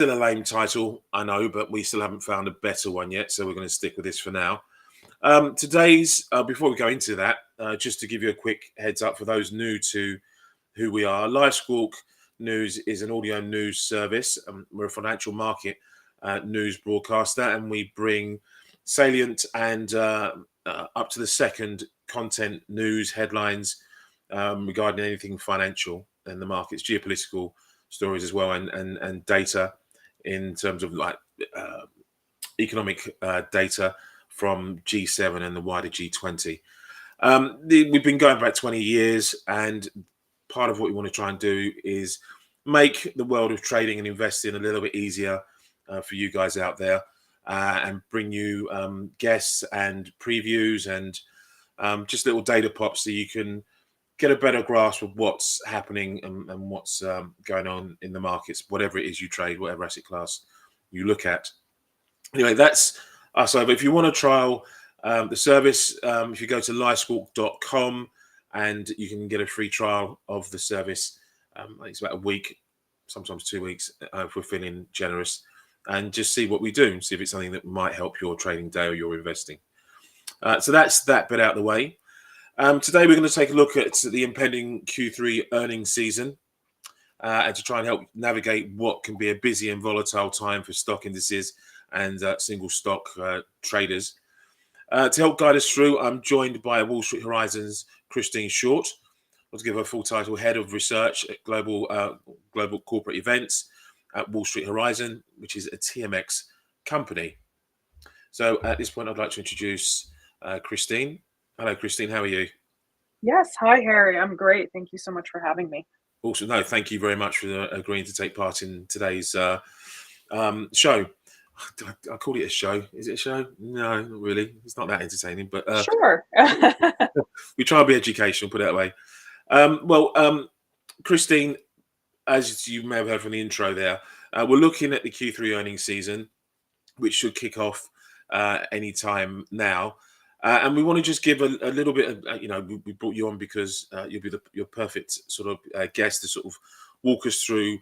Still a lame title, I know, but we still haven't found a better one yet, so we're going to stick with this for now. Before we go into that, just to give you a quick heads up for those new to who we are, LiveSquawk News is an audio news service. We're a financial market news broadcaster, and we bring salient and up to the second content news headlines regarding anything financial in the markets, geopolitical stories as well, and data in terms of economic data from G7 and the wider G20. We've been going back 20 years, and part of what we want to try and do is make the world of trading and investing a little bit easier for you guys out there, and bring you guests and previews and just little data pops so you can get a better grasp of what's happening and what's going on in the markets, whatever it is you trade, whatever asset class you look at. Anyway, that's us over. If you want to trial the service, if you go to livesquawk.com, and you can get a free trial of the service. I think it's about a week, sometimes 2 weeks, if we're feeling generous, and just see what we do, see if it's something that might help your trading day or your investing. So that's that bit out of the way. Today we're going to take a look at the impending Q3 earnings season, and to try and help navigate what can be a busy and volatile time for stock indices and single stock traders. To help guide us through, I'm joined by Wall Street Horizon's Christine Short. I'll give her full title, Head of Research at Global Corporate Events at Wall Street Horizon, which is a TMX company. So at this point, I'd like to introduce Christine. Hello, Christine. How are you? Yes. Hi, Harry. I'm great. Thank you so much for having me. Also, no, thank you very much for agreeing to take part in today's show. I call it a show. Is it a show? No, not really. It's not that entertaining, but sure. We try and be educational, put it that way. Christine, as you may have heard from the intro there, we're looking at the Q3 earnings season, which should kick off any time now. And we want to just give a little bit of, we brought you on because you'll be your perfect sort of guest to sort of walk us through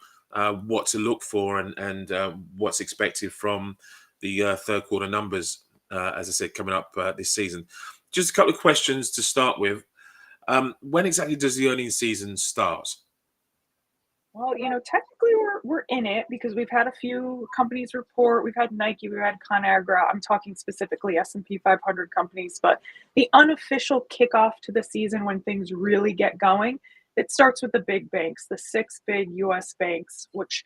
what to look for and what's expected from the third quarter numbers, as I said, coming up this season. Just a couple of questions to start with. When exactly does the earnings season start? Well, technically we're in it because we've had a few companies report. We've had Nike, we've had ConAgra. I'm talking specifically S&P 500 companies, but the unofficial kickoff to the season when things really get going, it starts with the big banks, the 6 big U.S. banks, which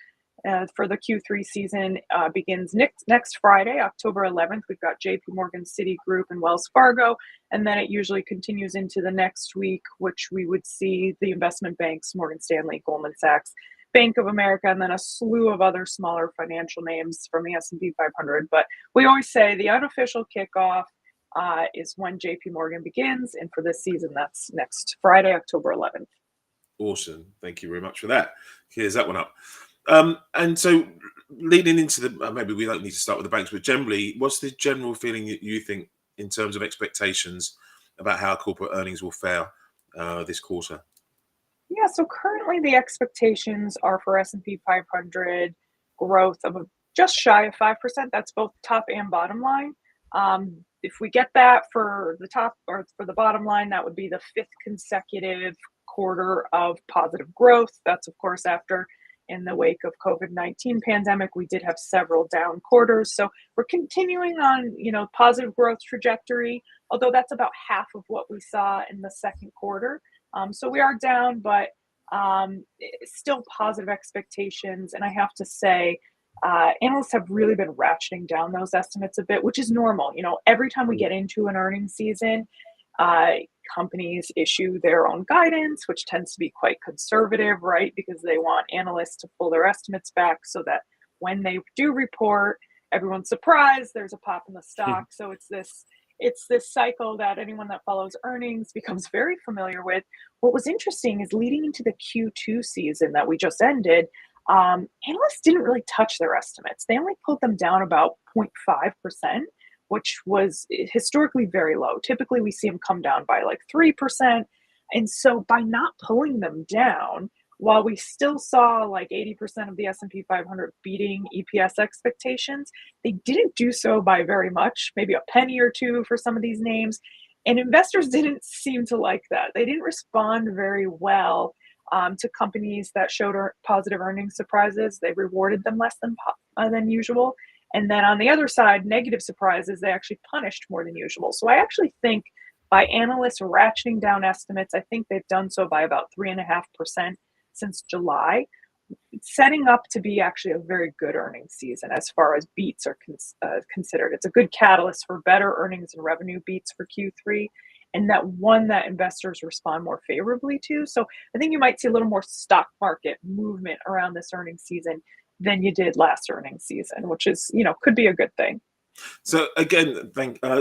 for the Q3 season begins next Friday, October 11th. We've got JP Morgan, Citigroup, and Wells Fargo. And then it usually continues into the next week, which we would see the investment banks, Morgan Stanley, Goldman Sachs, Bank of America, and then a slew of other smaller financial names from the S&P 500. But we always say the unofficial kickoff is when JP Morgan begins. And for this season, that's next Friday, October 11th. Awesome. Thank you very much for that. Here's that one up. And so leading into maybe we don't need to start with the banks, but generally, what's the general feeling that you think in terms of expectations about how corporate earnings will fare this quarter? Yeah, so currently the expectations are for S&P 500 growth of just shy of 5%. That's both top and bottom line. If we get that for the top or for the bottom line, that would be the 5th consecutive quarter of positive growth. That's, of course, after in the wake of COVID-19 pandemic, we did have several down quarters. So we're continuing on, positive growth trajectory, although that's about half of what we saw in the second quarter. So we are down, but still positive expectations. And I have to say, analysts have really been ratcheting down those estimates a bit, which is normal. Every time we get into an earnings season, companies issue their own guidance, which tends to be quite conservative, right? Because they want analysts to pull their estimates back so that when they do report, everyone's surprised, there's a pop in the stock. So it's this cycle that anyone that follows earnings becomes very familiar with. What was interesting is leading into the Q2 season that we just ended, analysts didn't really touch their estimates. They only pulled them down about 0.5%. Which was historically very low. Typically, we see them come down by like 3%. And so by not pulling them down, while we still saw like 80% of the S&P 500 beating EPS expectations, they didn't do so by very much, maybe a penny or two for some of these names. And investors didn't seem to like that. They didn't respond very well to companies that showed positive earnings surprises. They rewarded them less than usual. And then on the other side, negative surprises, they actually punished more than usual. So I actually think by analysts ratcheting down estimates, I think they've done so by about 3.5% since July, setting up to be actually a very good earnings season as far as beats are considered. It's a good catalyst for better earnings and revenue beats for Q3, and that one that investors respond more favorably to. So I think you might see a little more stock market movement around this earnings season than you did last earnings season, which is, could be a good thing. So again,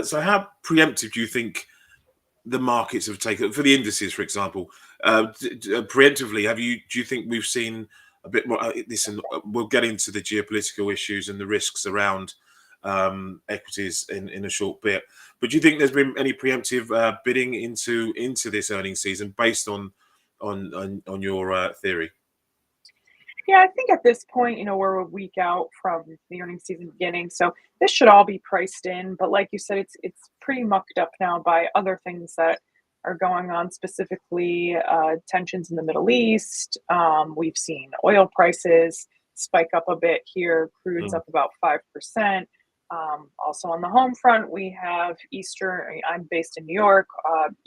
so how preemptive do you think the markets have taken for the indices, for example? Preemptively, do you think we've seen a bit more? Listen, we'll get into the geopolitical issues and the risks around equities in a short bit. But do you think there's been any preemptive bidding into this earnings season based on your theory? Yeah, I think at this point, we're a week out from the earnings season beginning, so this should all be priced in. But like you said, it's pretty mucked up now by other things that are going on, specifically tensions in the Middle East. We've seen oil prices spike up a bit here. Crude's up about 5%. Also on the home front, we have I'm based in New York.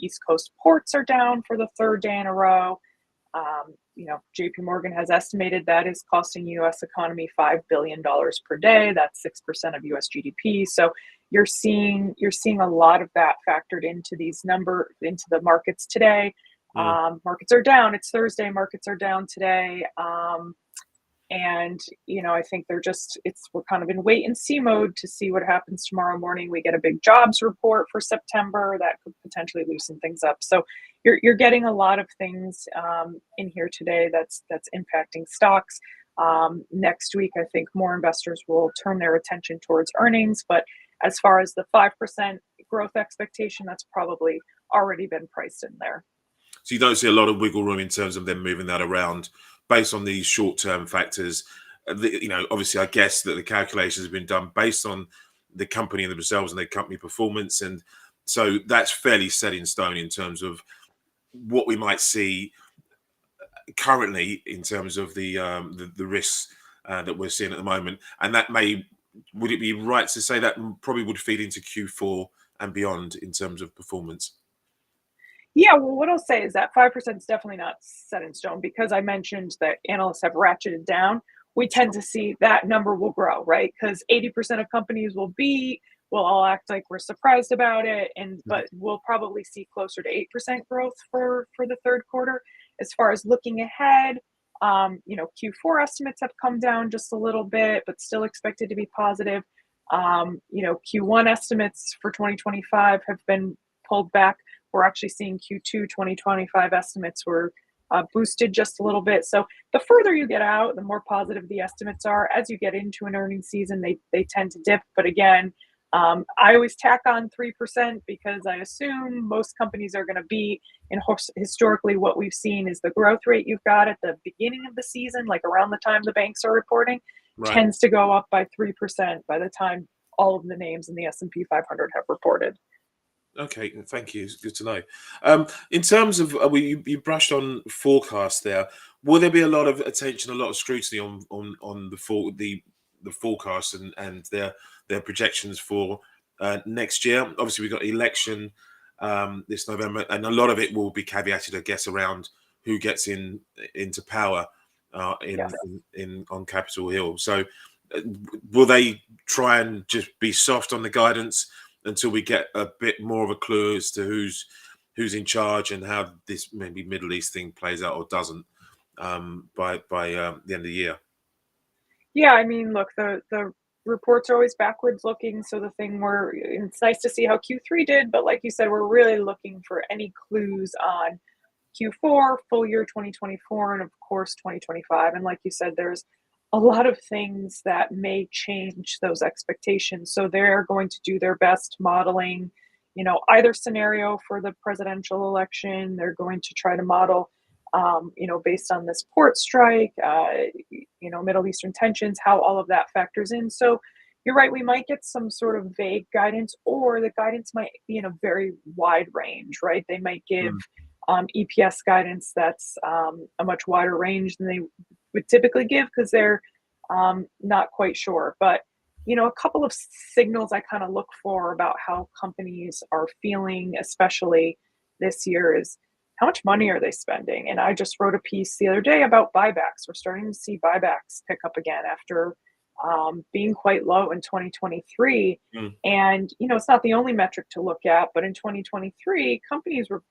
East Coast ports are down for the third day in a row. JP Morgan has estimated that is costing U.S. economy $5 billion per day. That's 6% of U.S. GDP. So you're seeing a lot of that factored into the markets today. Markets are down. It's Thursday. Markets are down today. And I think we're kind of in wait and see mode to see what happens tomorrow morning. We get a big jobs report for September that could potentially loosen things up. So you're getting a lot of things in here today that's impacting stocks. Next week, I think more investors will turn their attention towards earnings. But as far as the 5% growth expectation, that's probably already been priced in there. So you don't see a lot of wiggle room in terms of them moving that around based on these short-term factors. Obviously, I guess that the calculations have been done based on the company and themselves and their company performance, and so that's fairly set in stone in terms of what we might see currently in terms of the risks that we're seeing at the moment. And that would it be right to say that probably would feed into Q4 and beyond in terms of performance? Yeah, well, what I'll say is that 5% is definitely not set in stone because I mentioned that analysts have ratcheted down. We tend to see that number will grow, right? Because 80% of companies will all act like we're surprised about it, but we'll probably see closer to 8% growth for the third quarter. As far as looking ahead, Q4 estimates have come down just a little bit, but still expected to be positive. Q1 estimates for 2025 have been pulled back. We're actually seeing Q2 2025 estimates were boosted just a little bit. So the further you get out, the more positive the estimates are. As you get into an earnings season, they tend to dip. But again, I always tack on 3% because I assume most companies are going to be, and historically what we've seen is the growth rate you've got at the beginning of the season, like around the time the banks are reporting, tends to go up by 3% by the time all of the names in the S&P 500 have reported. Okay, thank you. It's good to know. In terms of you brushed on forecast there. Will there be a lot of attention, a lot of scrutiny on the forecast and their projections for next year? Obviously, we've got election this November, and a lot of it will be caveated, I guess, around who gets into power on Capitol Hill. So, will they try and just be soft on the guidance until we get a bit more of a clue as to who's in charge and how this maybe Middle East thing plays out or doesn't by the end of the year? Yeah, I mean, look, the reports are always backwards looking. So it's nice to see how Q3 did, but like you said, we're really looking for any clues on Q4, full year 2024, and of course 2025. And like you said, there's a lot of things that may change those expectations. So they're going to do their best modeling, either scenario for the presidential election. They're going to try to model based on this port strike, Middle Eastern tensions, how all of that factors in. So you're right, we might get some sort of vague guidance, or the guidance might be in a very wide range, right? They might give Mm. EPS guidance that's a much wider range than they would typically give because they're not quite sure. But a couple of signals I kind of look for about how companies are feeling, especially this year, is how much money are they spending? And I just wrote a piece the other day about buybacks. We're starting to see buybacks pick up again after being quite low in 2023. Mm. And, it's not the only metric to look at, but in 2023, companies were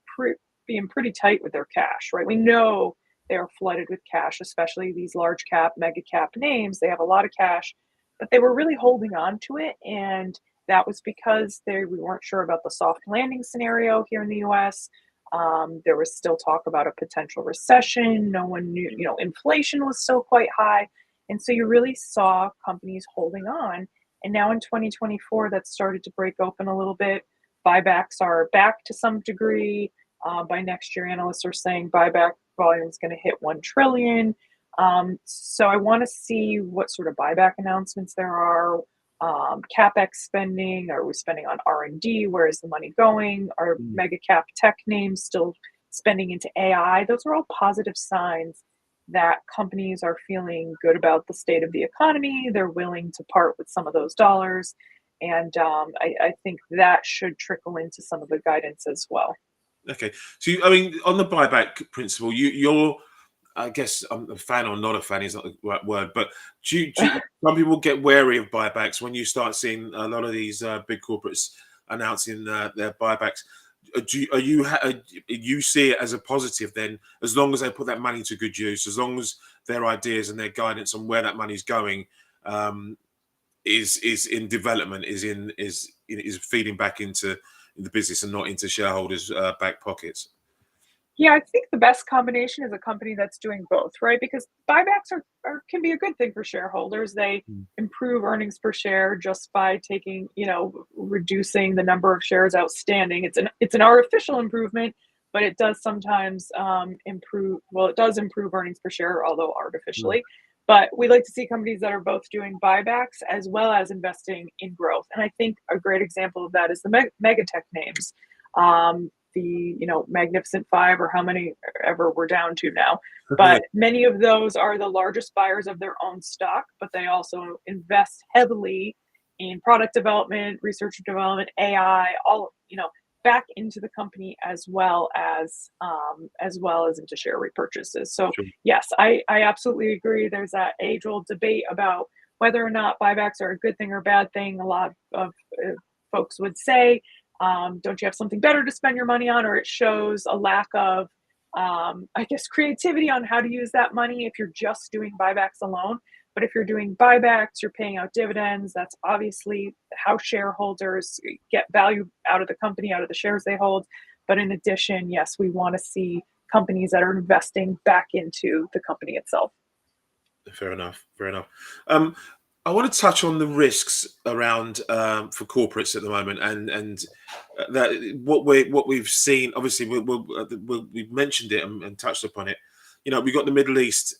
being pretty tight with their cash, right? We know they are flooded with cash, especially these large cap, mega cap names. They have a lot of cash, but they were really holding on to it. And that was because we weren't sure about the soft landing scenario here in the US. There was still talk about a potential recession. No one knew, inflation was still quite high. And so you really saw companies holding on. And now in 2024, that started to break open a little bit. Buybacks are back to some degree. By next year, analysts are saying buyback volume is going to hit 1 trillion. So I want to see what sort of buyback announcements there are. CapEx spending, are we spending on R&D? Where is the money going? Are Mm. mega cap tech names still spending into AI? Those are all positive signs that companies are feeling good about the state of the economy. They're willing to part with some of those dollars. And I think that should trickle into some of the guidance as well. Okay. So, I mean, on the buyback principle, you're, I guess, I'm a fan or not a fan is not the right word, but some people get wary of buybacks when you start seeing a lot of these big corporates announcing their buybacks. You see it as a positive then, as long as they put that money to good use, as long as their ideas and their guidance on where that money's going um, is in development, is feeding back into the business and not into shareholders' back pockets. Yeah, I think the best combination is a company that's doing both, right? Because buybacks can be a good thing for shareholders. They Mm. improve earnings per share just by reducing the number of shares outstanding. It's an artificial improvement, but it does sometimes improve. Well, it does improve earnings per share, although Mm. artificially. But we like to see companies that are both doing buybacks as well as investing in growth. And I think a great example of that is the mega tech names. The Magnificent Five, or how many ever we're down to now. Yeah. But many of those are the largest buyers of their own stock, but they also invest heavily in product development, research and development, AI, all back into the company as well as into share repurchases. So Sure. yes, I absolutely agree. There's that age-old debate about whether or not buybacks are a good thing or a bad thing. A lot of folks would say, don't you have something better to spend your money on? Or it shows a lack of, I guess, creativity on how to use that money if you're just doing buybacks alone. But if you're doing buybacks, you're paying out dividends. That's obviously how shareholders get value out of the company, out of the shares they hold. But in addition, yes, we want to see companies that are investing back into the company itself. Fair enough. Fair enough. Um, I want to touch on the risks around for corporates at the moment, and that what we've seen. Obviously, we've mentioned it and touched upon it. We've got the Middle East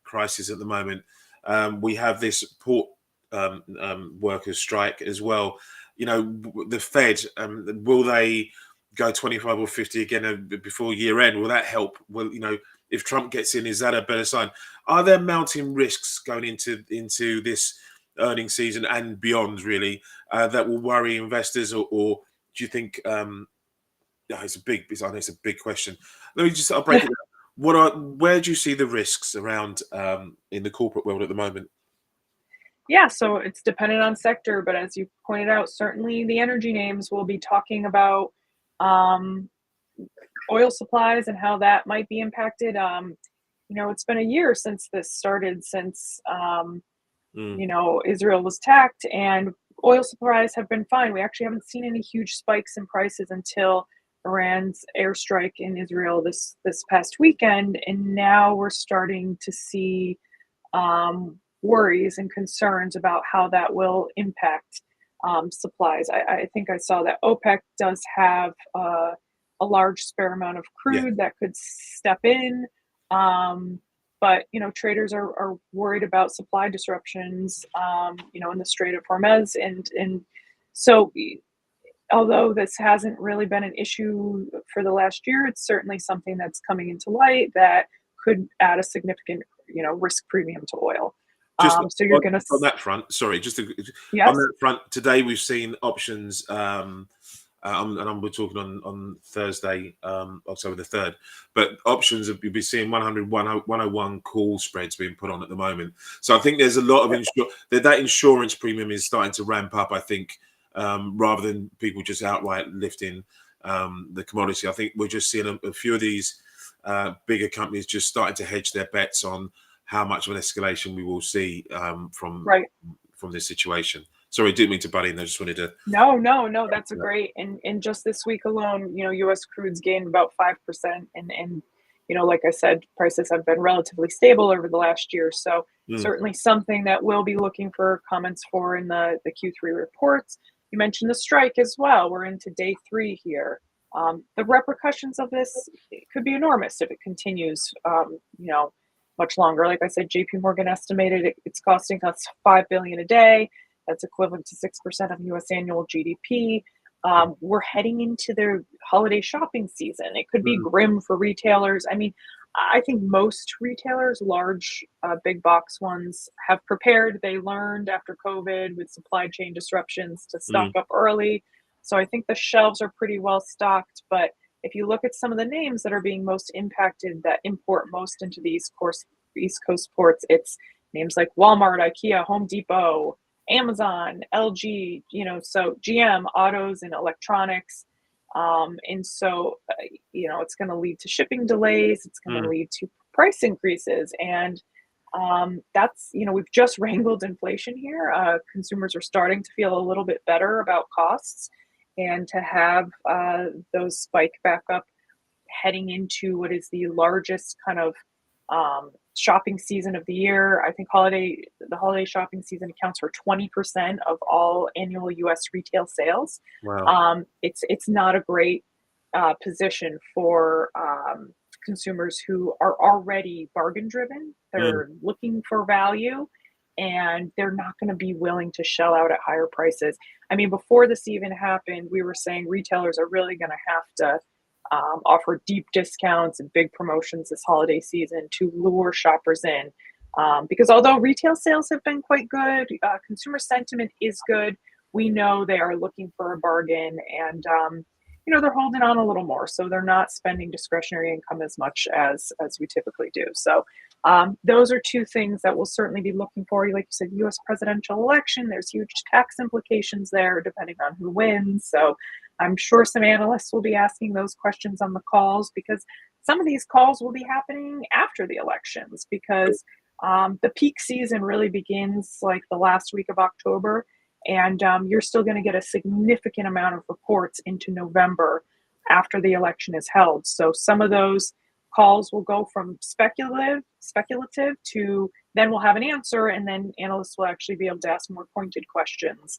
crisis at the moment. We have this port workers strike as well. The Fed. Will they go 25 or 50 again before year end? Will that help? Well, if Trump gets in, is that a better sign? Are there mounting risks going into this earning season and beyond, really, that will worry investors, or do you think? Yeah, I know it's a big question. I'll break it down. Where do you see the risks around in the corporate world at the moment? Yeah, so it's dependent on sector, but as you pointed out, certainly the energy names will be talking about um, oil supplies and how that might be impacted. It's been a year since this started, since Mm. Israel was attacked, and oil supplies have been fine. We actually haven't seen any huge spikes in prices until Iran's airstrike in Israel this past weekend, and now we're starting to see worries and concerns about how that will impact supplies. I think I saw that OPEC does have a large spare amount of Yeah. crude that could step in. But traders are worried about supply disruptions, in the Strait of Hormuz, and so although this hasn't really been an issue for the last year, it's certainly something that's coming into light that could add a significant, risk premium to oil. Just So you're going to, on that front, sorry, on yes, that front, today we've seen options, we're talking on Thursday, October the 3rd, but options have been seeing 100, 101 call spreads being put on at the moment. So I think there's a lot of that insurance premium is starting to ramp up, I think, rather than people just outright lifting the commodity. I think we're just seeing a few of these bigger companies just starting to hedge their bets on how much of an escalation we will see right. from this situation. Sorry, didn't mean to butt in. I just wanted to. No, that's a great. And just this week alone, U.S. crude's gained about 5%, and like I said, prices have been relatively stable over the last year. So certainly something that we'll be looking for comments for in the Q3 reports. You mentioned the strike as well. We're into day 3 here. The repercussions of this could be enormous if it continues. Much longer. Like I said, J.P. Morgan estimated it's costing us $5 billion a day. That's equivalent to 6% of U.S. annual GDP. We're heading into the holiday shopping season. It could be grim for retailers. I mean, I think most retailers, large, big box ones, have prepared. They learned after COVID with supply chain disruptions to stock up early. So I think the shelves are pretty well stocked. But if you look at some of the names that are being most impacted, that import most into the East Coast ports, it's names like Walmart, IKEA, Home Depot, Amazon, LG, so GM, autos and electronics. And so, it's going to lead to shipping delays. It's going to lead to price increases. And that's, we've just wrangled inflation here. Consumers are starting to feel a little bit better about costs, and to have those spike back up heading into what is the largest kind of shopping season of the year. I think the holiday shopping season accounts for 20% of all annual U.S. retail sales. Wow. It's not a great position for consumers who are already bargain driven. They're looking for value, and they're not going to be willing to shell out at higher prices. I mean, before this even happened, we were saying retailers are really going to have to offer deep discounts and big promotions this holiday season to lure shoppers in. Because although retail sales have been quite good, consumer sentiment is good. We know they are looking for a bargain, and they're holding on a little more, so they're not spending discretionary income as much as we typically do. So those are two things that we'll certainly be looking for. Like you said, U.S. presidential election, there's huge tax implications there depending on who wins. So I'm sure some analysts will be asking those questions on the calls, because some of these calls will be happening after the elections, because the peak season really begins like the last week of October, and you're still going to get a significant amount of reports into November after the election is held. So some of those calls will go from speculative to then we'll have an answer, and then analysts will actually be able to ask more pointed questions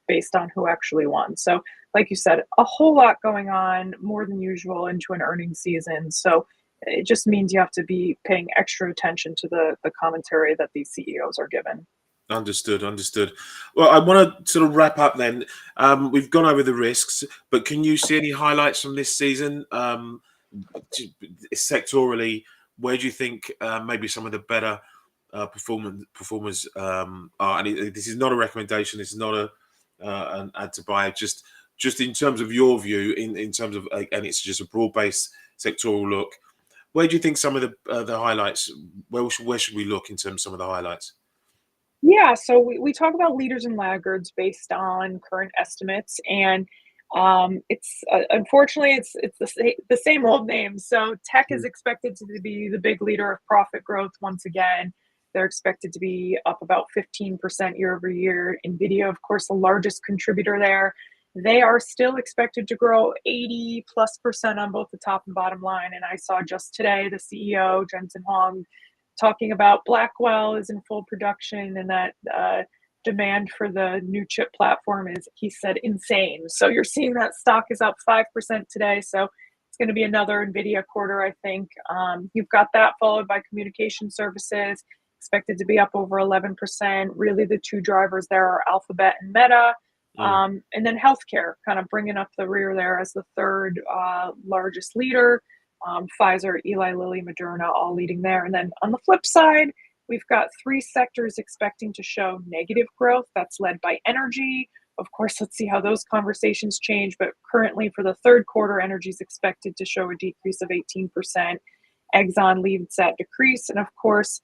based on who actually won. So like you said, a whole lot going on, more than usual into an earnings season. So it just means you have to be paying extra attention to the commentary that these CEOs are given. Understood. Well, I want to sort of wrap up then. We've gone over the risks, but can you see any highlights from this season? Sectorally, where do you think maybe some of the better performers are? And this is not a recommendation. This is not an ad to buy. Just in terms of your view, in terms of, and it's just a broad-based sectoral look. Where do you think some of the highlights? Where should we look in terms of some of the highlights? Yeah, so we talk about leaders and laggards based on current estimates, and it's unfortunately it's the same old names. So tech is expected to be the big leader of profit growth once again. They're expected to be up about 15% year over year. NVIDIA, of course, the largest contributor there. They are still expected to grow 80+% on both the top and bottom line. And I saw just today the CEO, Jensen Huang, talking about Blackwell is in full production, and that demand for the new chip platform is, he said, insane. So you're seeing that stock is up 5% today. So it's going to be another NVIDIA quarter, I think. You've got that followed by communication services, expected to be up over 11%. Really, the two drivers there are Alphabet and Meta. And then healthcare kind of bringing up the rear there as the third largest leader. Pfizer, Eli Lilly, Moderna, all leading there. And then on the flip side, we've got three sectors expecting to show negative growth. That's led by energy. Of course, let's see how those conversations change. But currently, for the third quarter, energy is expected to show a decrease of 18%. Exxon leads that decrease. And of course,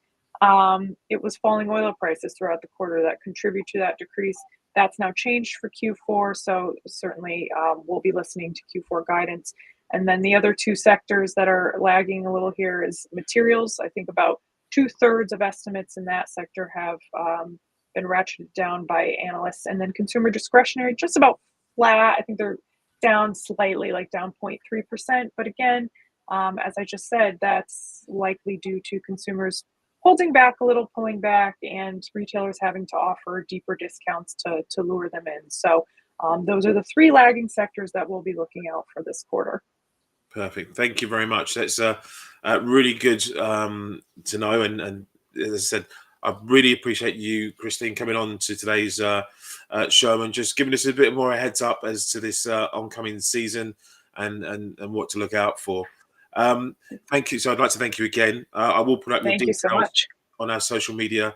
it was falling oil prices throughout the quarter that contribute to that decrease. That's now changed for Q4. So certainly we'll be listening to Q4 guidance. And then the other two sectors that are lagging a little here is materials. I think about 2/3 of estimates in that sector have been ratcheted down by analysts. And then consumer discretionary, just about flat. I think they're down slightly, like down 0.3%. But again, as I just said, that's likely due to consumers holding back a little, pulling back, and retailers having to offer deeper discounts to lure them in. So those are the three lagging sectors that we'll be looking out for this quarter. Perfect. Thank you very much. That's really good to know. And as I said, I really appreciate you, Christine, coming on to today's show and just giving us a bit more a heads up as to this oncoming season and what to look out for. Thank you. So I'd like to thank you again. I will put up your details so much on our social media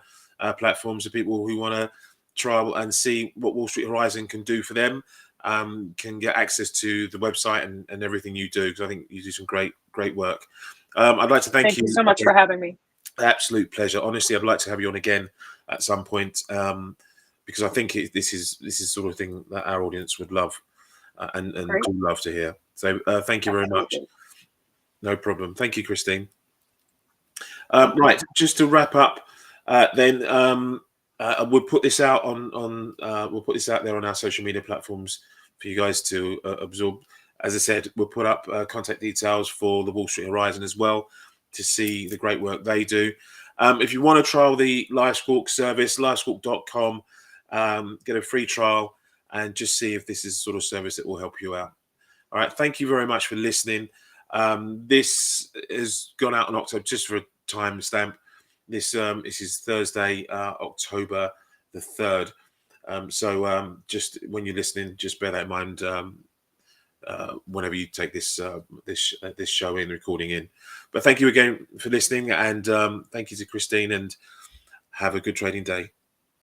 platforms for people who want to try and see what Wall Street Horizon can do for them. Can get access to the website and everything you do, because I think you do some great work. I'd like to thank you so much for having me. Absolute pleasure. Honestly, I'd like to have you on again at some point, because I think this is sort of thing that our audience would love and do love to hear. So thank you very much. No problem. Thank you, Christine. Right, just to wrap up, then we'll put this out we'll put this out there on our social media platforms for you guys to absorb. As I said, we'll put up contact details for the Wall Street Horizon as well to see the great work they do. If you want to trial the LiveSquawk's service, livesquawk.com, get a free trial and just see if this is the sort of service that will help you out. All right, thank you very much for listening. This has gone out on October, just for a time stamp. This is Thursday, October the 3rd. So just when you're listening, just bear that in mind whenever you take this show in, recording in. But thank you again for listening, and thank you to Christine, and have a good trading day.